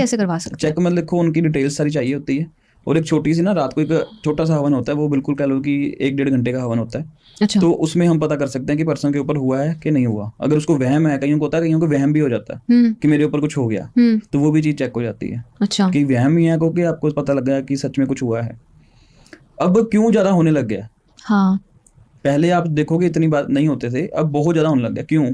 कैसे करवा सकते चेक मतलब देखो उनकी डिटेल्स सारी चाहिए होती है, और एक छोटी सी ना रात को एक छोटा सा हवन होता है, वो बिल्कुल कह लो कि 1-1.5 घंटे का हवन होता है। अच्छा। तो उसमें हम पता कर सकते हैं कि पर्सन के ऊपर हुआ है कि नहीं हुआ। अगर उसको वहम है, कईयों को होता है, कईयों को वहम भी हो जाता है कि मेरे ऊपर कुछ हो गया, तो वो भी चीज चेक हो जाती है अच्छा। कि वहम ही है क्योंकि आपको पता लग गया कि सच में कुछ हुआ है। अब क्यों ज्यादा होने लग गया? हाँ। पहले आप देखोगे इतनी बात नहीं होते थे, अब बहुत ज्यादा होने लग गया। क्यों?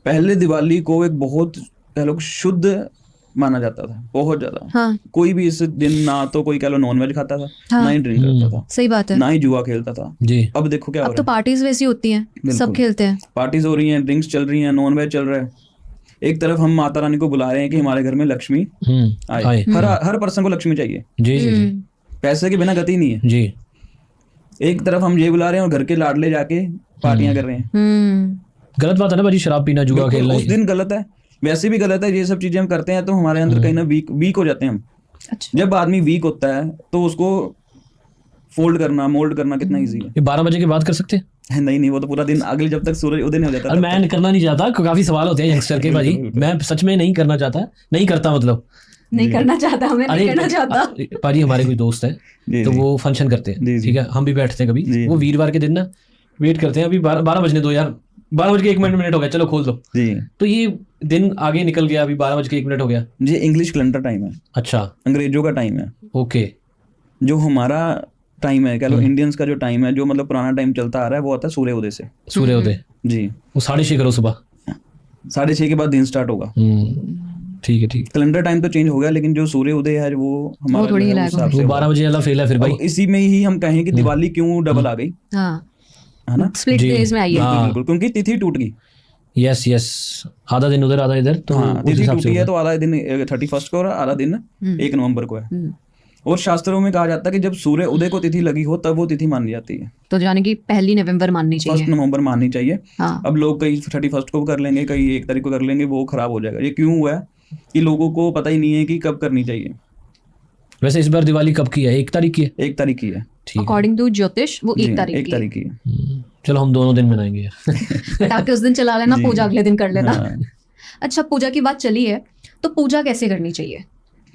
पहले दिवाली को एक बहुत कह लो शुद्ध माना जाता था, बहुत ज्यादा। हाँ। कोई भी इस दिन ना तो कोई कह लो नॉनवेज खाता था, हाँ। ना ही ड्रिंक करता था, सही बात है। ना ही जुआ खेलता था जी। अब देखो क्या हो अब रहा तो है। पार्टीज वैसी होती हैं, सब बिल्कुल। खेलते हैं। पार्टीज हो रही हैं, ड्रिंक्स चल रही हैं, नॉनवेज चल रहा है। एक तरफ हम माता रानी को बुला रहे हैं कि हमारे घर में लक्ष्मी आए। हर पर्सन को लक्ष्मी चाहिए, जी जी जी, पैसे के बिना गति नहीं है। जी। एक तरफ हम ये बुला रहे हैं और घर के लाडले जाके पार्टियां कर रहे हैं। गलत बात है ना भाजी, शराब पीना, जुआ खेलना उस दिन गलत है, वैसे भी गलत है। ये सब चीजें हम करते हैं तो हमारे अंदर कहीं ना वीक हो जाते हैं हम। अच्छा। जब आदमी वीक होता है तो उसको फोल्ड करना, मोल्ड करना कितना इजी है। ये 12 बजे के बाद कर सकते हैं? नहीं, वो तो पूरा दिन अगले जब तक सूरज उदय नहीं हो जाता। अरे मैं करना नहीं चाहता, काफी सवाल होते हैं यंगस्टर के भाजी, मैं सच में नहीं करना चाहता, नहीं करता मतलब नहीं करना चाहता, हमें नहीं करना चाहता। भाजी हमारे कोई दोस्त है तो वो फंक्शन करते हैं, ठीक है, हम भी बैठते हैं कभी, वो वीरवार के दिन ना वेट करते हैं, अभी 12 बजने दो यार, 12 बज के 1 मिनट हो गया, चलो खोल दो जी। तो ये दिन आगे निकल गया, अभी 12 बज के 1 मिनट हो गया जी। इंग्लिश कैलेंडर टाइम है। अच्छा। अंग्रेजों का टाइम है। ओके। जो हमारा टाइम है कह लो इंडियंस का जो टाइम है, जो मतलब पुराना टाइम चलता आ रहा है, वो आता है सूर्योदय से। सूर्योदय जी, वो 6:30 करो सुबह, 6:30 के बाद दिन स्टार्ट होगा। ठीक है, ठीक। कैलेंडर टाइम तो चेंज हो गया, लेकिन जो सूर्योदय है वो हमारा 12 बजे वाला फेल है फिर भाई। इसी में ही हम कहें कि दिवाली क्यों डबल आ गई, है ना, स्प्लिट डेज में आई है। बिल्कुल, क्योंकि तिथि टूट गई। यस, आधा दिन उधर आधा इधर, तो तिथि टूटी है तो आधा दिन 31 को और आधा दिन 1 नवंबर को है। और शास्त्रों में कहा जाता है कि जब सूर्य उदय को तिथि लगी हो तब वो तिथि मानी जाती है। तो यानी कि 1 नवंबर माननी चाहिए, 1 नवंबर माननी चाहिए। अब लोग कई 31 को कर लेंगे, कई 1 तारीख को कर लेंगे, वो खराब हो जाएगा। ये क्यों हुआ है कि लोगों को पता ही नहीं है कि कब करनी चाहिए। वैसे इस बार दिवाली कब की है? 1 तारीख की है। 1 तारीख की है, अकॉर्डिंग टू ज्योतिष वो 1 तारीख की है। चलो हम दोनों दिन मनाएंगे पटाखे उस दिन चला लेना, पूजा अगले दिन कर लेना। अच्छा, पूजा की बात चली है तो पूजा कैसे करनी चाहिए?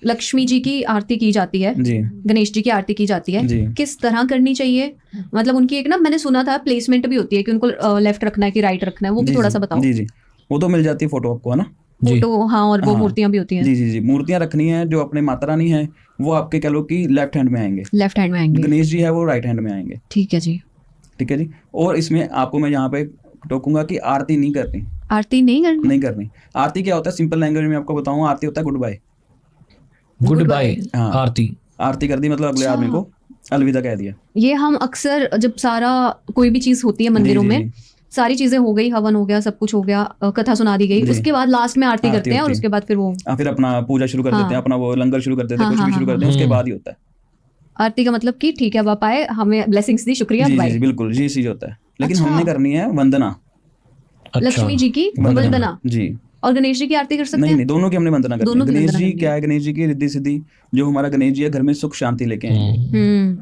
लक्ष्मी जी की आरती की जाती है जी, गणेश जी की आरती की जाती है जी। किस तरह करनी चाहिए? मतलब उनकी एक ना मैंने सुना था प्लेसमेंट भी होती है कि उनको लेफ्ट रखना है कि राइट रखना है, वो भी थोड़ा सा बताओ। जी जी, वो तो मिल जाती है फोटो आपको, है ना, फोटो। हाँ, और वो मूर्तियां भी होती हैं। जी जी जी, मूर्तियां रखनी है। जो अपने माता रानी है वो आपके कह लो कि लेफ्ट हैंड में आएंगे, लेफ्ट हैंड में आएंगे। गणेश जी है वो राइट हैंड में आएंगे। ठीक है जी, ठीक है जी। और इसमें आपको मैं यहाँ पे टोकूंगा कि आरती नहीं करनी। आरती नहीं करनी। आरती क्या होता है, सिंपल लैंग्वेज में आपको बताऊं, आरती होता है goodbye. Goodbye. Aarti कर दी मतलब अगले आदमी को अलविदा कह दिया। ये हम अक्सर जब सारा कोई भी चीज होती है मंदिरों में, सारी चीजें हो गई, हवन हो गया, सब कुछ हो गया, कथा सुना दी गई, उसके बाद लास्ट में आरती करते हैं और उसके बाद फिर अपना पूजा शुरू कर देते हैं, अपना वो लंगर शुरू कर देते हैं, कुछ भी शुरू करते हैं, उसके बाद ही होता है आरती का मतलब कि ठीक है अब आप आए, हमें ब्लेसिंग्स दी, शुक्रिया, जी बिल्कुल, ये चीज होता है। लेकिन हमने करनी है वंदना, लक्ष्मी जी की वंदना जी। और गणेश जी की आरती कर सकते हैं? नहीं, दोनों की हमने वंदना करनी है। गणेश जी क्या है, गणेश जी की रिद्धि सिद्धि, जो हमारा गणेश जी है घर में सुख शांति लेके आएंगे,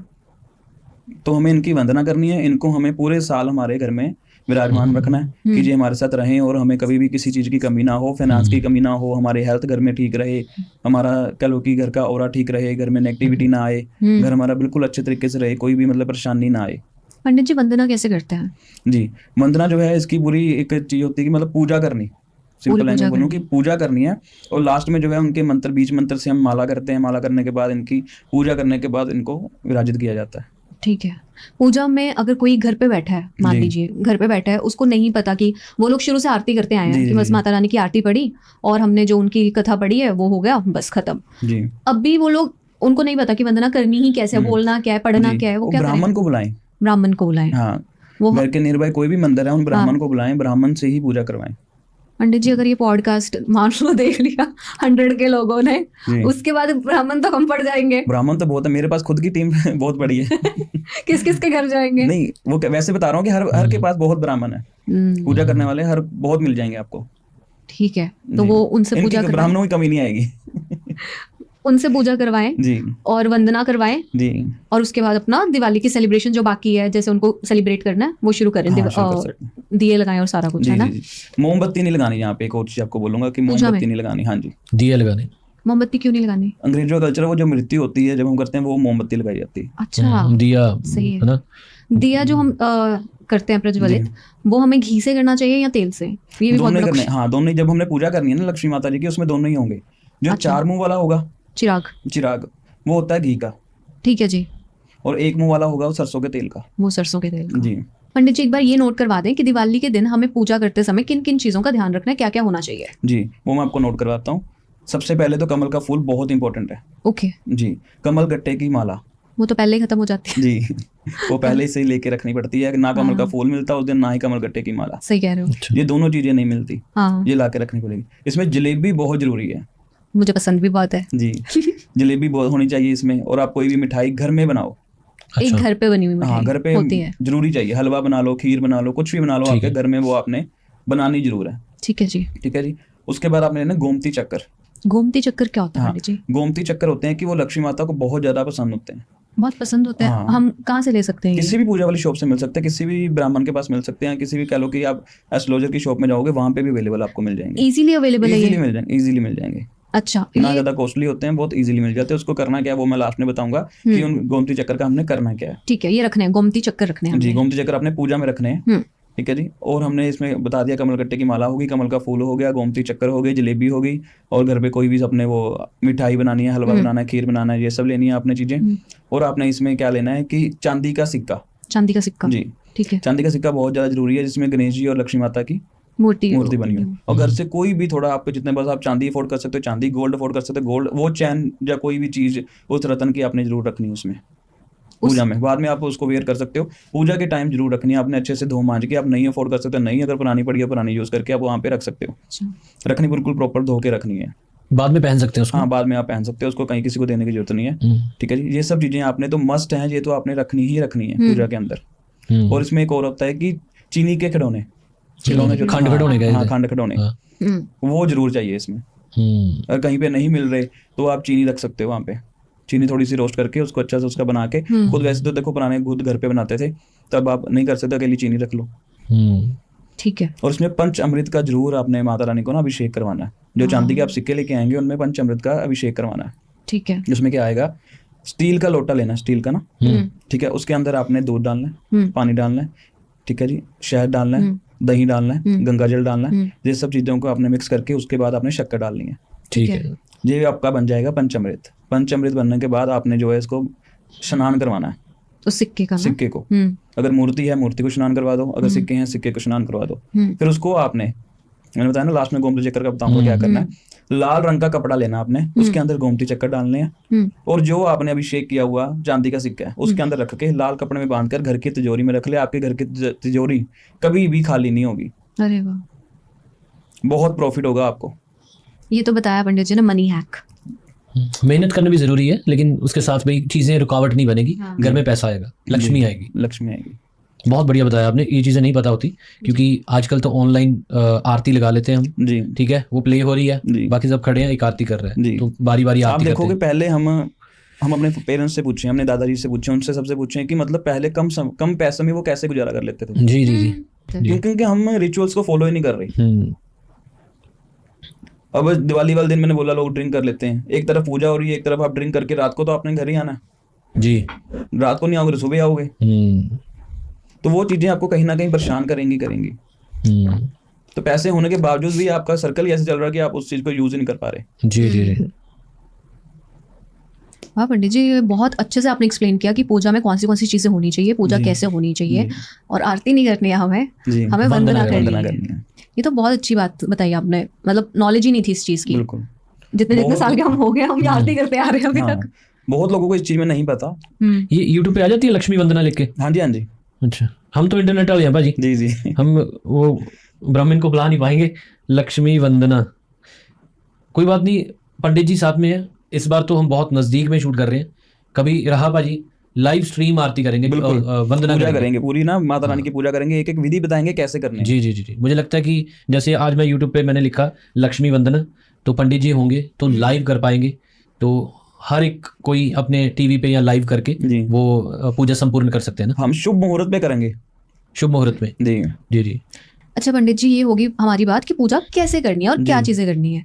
तो हमें इनकी वंदना करनी है। इनको हमें पूरे साल हमारे घर में विराजमान रखना है कि ये हमारे साथ रहें और हमें कभी भी किसी चीज की कमी ना हो, फाइनेंस की कमी ना हो, हमारे हेल्थ घर में ठीक रहे, हमारा कह लो कि घर का ऑरा ठीक रहे, घर में नेगेटिविटी ना आए, घर हमारा बिल्कुल अच्छे तरीके से रहे, कोई भी मतलब परेशानी ना आए। पंडित जी वंदना कैसे करते हैं? जी, वंदना जो है इसकी पूरी एक चीज होती है कि मतलब पूजा करनी, सिंपल लैंग्वेज बोलूं कि पूजा करनी है। और लास्ट में जो है उनके मंत्र, बीज मंत्र से हम माला करते हैं। माला करने के बाद इनकी पूजा करने के बाद इनको विराजित किया जाता है। ठीक है। पूजा में अगर कोई घर पे बैठा है, मान लीजिए घर पे बैठा है, उसको नहीं पता कि वो लोग शुरू से आरती करते आए हैं कि बस माता रानी की आरती पढ़ी और हमने जो उनकी कथा पढ़ी है वो हो गया, बस खत्म। अब भी वो लोग, उनको नहीं पता कि वंदना करनी ही कैसे, बोलना क्या है, पढ़ना क्या है, वो क्या ब्राह्मण को बुलाएं। ब्राह्मण को बुलाएं। हाँ, वो घर के नियर बाय कोई भी मंदिर है, उन ब्राह्मण को बुलाएं, ब्राह्मण से ही पूजा करवाएं। पंडित जी अगर ये पॉडकास्ट मान लो देख लिया 100 के लोगों ने, उसके बाद ब्राह्मण तो कम पड़ जाएंगे। ब्राह्मण तो बहुत है, मेरे पास खुद की टीम बहुत बड़ी है किस किस के घर जाएंगे? नहीं, वो वैसे बता रहा हूँ कि हर के पास बहुत ब्राह्मण है, पूजा करने वाले हर बहुत मिल जाएंगे आपको। ठीक है, तो वो उनसे पूजा, ब्राह्मणों की कमी नहीं आएगी उनसे पूजा करवाएं जी, और वंदना करवाएं जी, और उसके बाद अपना दिवाली की सेलिब्रेशन जो बाकी है, जैसे उनको सेलिब्रेट करना है वो शुरू करें। दिए लगाएं और सारा कुछ, है ना। मोमबत्ती नहीं लगानी यहाँ पे, एक और चीज आपको बोलूंगा कि मोमबत्ती नहीं लगानी। हाँ जी, दिए लगाने। मोमबत्ती क्यों नहीं लगानी? अंग्रेजों का कल्चर, वो जो मृत्यु होती है जब हम करते हैं वो मोमबत्ती लगाई जाती है। अच्छा, दिया सही है ना। दिया जो हम करते हैं प्रज्वलित, वो हमें घी से करना चाहिए या तेल से? ये भी बहुत दोनों बड़ा करने, हाँ दोनों। जब हमने पूजा करनी है ना लक्ष्मी माता जी की, उसमें दोनों ही होंगे। जो अच्छा। 4 मुंह वाला होगा चिराग, वो होता है घी का, ठीक है जी। और 1 मुंह वाला होगा वो सरसों के तेल का। वो सरसों के तेल का। जी। पंडित जी एक बार ये नोट करवा दें कि दिवाली के दिन हमें पूजा करते समय किन किन चीजों का ध्यान रखना है, क्या क्या होना चाहिए? जी, वो मैं आपको नोट करवाता हूँ। सबसे पहले तो कमल का फूल बहुत इंपॉर्टेंट है। ओके जी। कमल गट्टे की माला, वो तो पहले ही खत्म हो जाती है। जी वो पहले से ही लेके रखनी पड़ती है। ना कमल का फूल मिलता उस दिन, ना ही कमल गट्टे की माला। सही कह रहे हो। ये दोनों चीजें नहीं मिलती, हाँ, ये लाके रखनी पड़ेगी। इसमें जलेबी बहुत जरूरी है। मुझे पसंद भी बहुत है जी जलेबी बहुत होनी चाहिए इसमें। और आप कोई भी मिठाई घर में बनाओ। एक घर पे बनी हुई हाँ, मिठाई घर पे होती है। जरूरी चाहिए। हलवा बना लो, खीर बना लो, कुछ भी बना लो, आपके घर में वो आपने बनानी जरूर है। ठीक है जी। ठीक है जी। उसके बाद आपने ना गोमती चक्कर। गोमती चक्कर क्या होता है पंडित जी? गोमती चक्कर होते हैं कि वो लक्ष्मी माता को बहुत ज्यादा पसंद होते हैं। बहुत पसंद होते हैं। हाँ। हम कहाँ से ले सकते हैं? किसी भी पूजा वाली शॉप से मिल सकते हैं, किसी भी ब्राह्मण के पास मिल सकते हैं, किसी भी कह लो कि आप एस्ट्रोलॉजर की शॉप में जाओगे वहां पे भी अवेलेबल आपको मिल जाएंगे। इजीली अवेलेबल है? इजीली मिल जाएंगे, इजीली मिल जाएंगे। अच्छा, ना ज्यादा कॉस्टली होते हैं, बहुत इजीली मिल जाते हैं। उसको करना क्या है वो मैं लास्ट में बताऊंगा कि उन गोमती चक्कर का हमने करना क्या है। ठीक है, ये रखने हैं, गोमती चक्कर रखने हैं जी। गोमती चक्कर अपने पूजा में रखने हैं। ठीक है जी। और हमने इसमें बता दिया, कमल गट्टे की माला होगी, कमल का फूल हो गया, गोमती चक्कर हो गई, जलेबी हो गई, और घर पे कोई भी अपने वो मिठाई बनानी है, हलवा बनाना है, खीर बनाना है, ये सब लेनी है आपने चीजें। और आपने इसमें क्या लेना है कि चांदी का सिक्का। चांदी का सिक्का, जी ठीक है। चांदी का सिक्का बहुत ज्यादा जरूरी है, जिसमें गणेश जी और लक्ष्मी माता की मूर्ति बनी हो। और घर से कोई भी थोड़ा आपके जितने पास आप चांदी अफोर्ड कर सकते हो चांदी, गोल्ड अफोर्ड कर सकते हो गोल्ड, वो चैन या कोई भी चीज उस रतन की आपने जरूर रखनी है उसमें पूजा में। बाद में आप उसको वेयर कर सकते हो, पूजा के टाइम जरूर रखनी है आपने, अच्छे से धो मांज के। आप नहीं अफोर्ड कर सकते, नहीं, अगर पुरानी पड़ी है पुरानी यूज करके आप वहाँ पे रख सकते हो। रखनी बिल्कुल प्रॉपर धो के रखनी है। बाद में पहन सकते हैं उसको। हाँ, बाद में आप पहन सकते हो उसको, कहीं किसी को देने की जरूरत नहीं है। ठीक है जी। ये सब चीजें आपने तो मस्ट है, ये तो आपने रखनी ही रखनी है पूजा के अंदर। और इसमें एक और होता है कि चीनी के खिलौने जो खंड खिलौने, हाँ खंड खिलौने, वो जरूर चाहिए इसमें। अगर कहीं पे नहीं मिल रहे तो आप चीनी रख सकते हो वहाँ पे। चीनी थोड़ी सी रोस्ट करके उसको अच्छा से उसका बना के खुद, वैसे तो देखो पुराने खुद घर पे बनाते थे, तब आप नहीं कर सकते, अकेली चीनी रख लो। ठीक है। और इसमें पंच अमृत का जरूर आपने माता रानी को ना अभिषेक करवाना है। जो चांदी के आप सिक्के लेके आएंगे उनमें पंच अमृत का अभिषेक करवाना है। ठीक है। जिसमें क्या आएगा, स्टील का लोटा लेना, स्टील का ना, ठीक है। उसके अंदर आपने दूध डालना है, पानी डालना है, ठीक है जी, शहद डालना है, दही डालना है, गंगा जल डालना है। ये सब चीजों को आपने मिक्स करके उसके बाद आपने शक्कर डालनी है। ठीक है। ये आपका बन जाएगा पंचामृत। पंचामृत बनने के बाद आपने जो है इसको स्नान करवाना है। तो सिक्के का ना? सिक्के को, अगर मूर्ति है मूर्ति को स्नान करवा दो, अगर सिक्के हैं सिक्के को स्नान करवा दो। फिर उसको आपने, मैंने बताया ना लास्ट में गोमती चक्कर का बताऊंगा क्या करना है। लाल रंग का कपड़ा लेना आपने, उसके अंदर गोमती चक्कर डालने हैं, और जो आपने अभिषेक किया हुआ चांदी का सिक्का है उसके अंदर रख के लाल कपड़े में बांधकर घर की तिजोरी में रख ले। आपके घर की तिजोरी कभी भी खाली नहीं होगी। अरे वाह, बहुत प्रॉफिट होगा आपको। ये तो बताया पंडित जी ने, मनी हैक। मेहनत करना भी जरूरी है, लेकिन उसके साथ भाई चीजें रुकावट नहीं बनेगी। घर में पैसा आएगा, लक्ष्मी आएगी। लक्ष्मी आएगी। बहुत बढ़िया बताया आपने, ये चीजें नहीं पता होती, क्योंकि आजकल तो ऑनलाइन आरती लगा लेते हैं हम जी। ठीक है, वो प्ले हो रही है, बाकी सब खड़े हैं, एक आरती कर रहे हैं, तो बारी बारी आरती करते हैं। आप देखोगे पहले हम अपने पेरेंट्स से पूछे, हमने दादाजी से पूछे, उनसे सबसे पूछे कि मतलब पहले कम पैसे में वो कैसे गुजारा कर लेते थे। जी जी जी, क्योंकि हम रिचुअल्स को फॉलो ही नहीं कर रहे। अब दिवाली वाले दिन मैंने बोला लोग ड्रिंक कर लेते हैं, एक तरफ पूजा हो रही है, एक तरफ आप ड्रिंक करके रात को तो आपने घर ही आना है जी, रात को नहीं आओगे तो सुबह आओगे। तो वो चीजें आपको कहीं ना कहीं परेशान करेंगी। तो पैसे होने के बावजूद भी आपका सर्कल ही ऐसे चल रहा है कि आप उस चीज को यूज ही नहीं कर पा रहे। जी जी जी। हाँ पंडित जी, बहुत अच्छे से आपने एक्सप्लेन किया कि पूजा में कौन सी चीजें होनी चाहिए, पूजा कैसे होनी चाहिए, और आरती नहीं करनी है हमें वंदना करनी है। ये तो बहुत अच्छी बात बताई आपने, मतलब नॉलेज ही नहीं थी इस चीज की। बिल्कुल। जितने साल के हम हो गए, हम आरती करते आ रहे हैं अभी तक। बहुत लोगों को इस चीज में नहीं पता। ये यूट्यूब पे आ जाती है लक्ष्मी वंदना लिख के? हाँ जी। अच्छा, हम तो इंटरनेट वाले हैं भाजी। जी हम वो ब्राह्मण को बुला नहीं पाएंगे। लक्ष्मी वंदना, कोई बात नहीं, पंडित जी साथ में है। इस बार तो हम बहुत नजदीक में शूट कर रहे हैं, कभी रहा भाजी लाइव स्ट्रीम आरती करेंगे, वंदना करेंगे पूरी ना, माता रानी की पूजा करेंगे, एक एक विधि बताएंगे कैसे करनी है। जी। मुझे लगता है कि जैसे आज मैं यूट्यूब पे मैंने लिखा लक्ष्मी वंदना, तो पंडित जी होंगे तो लाइव कर पाएंगे, तो हर एक कोई अपने टीवी पे या लाइव करके वो पूजा संपूर्ण कर सकते हैं ना। हम शुभ मुहूर्त में करेंगे, शुभ मुहूर्त में। जी। अच्छा पंडित जी, ये होगी हमारी बात कि पूजा कैसे करनी है और क्या चीजें करनी है।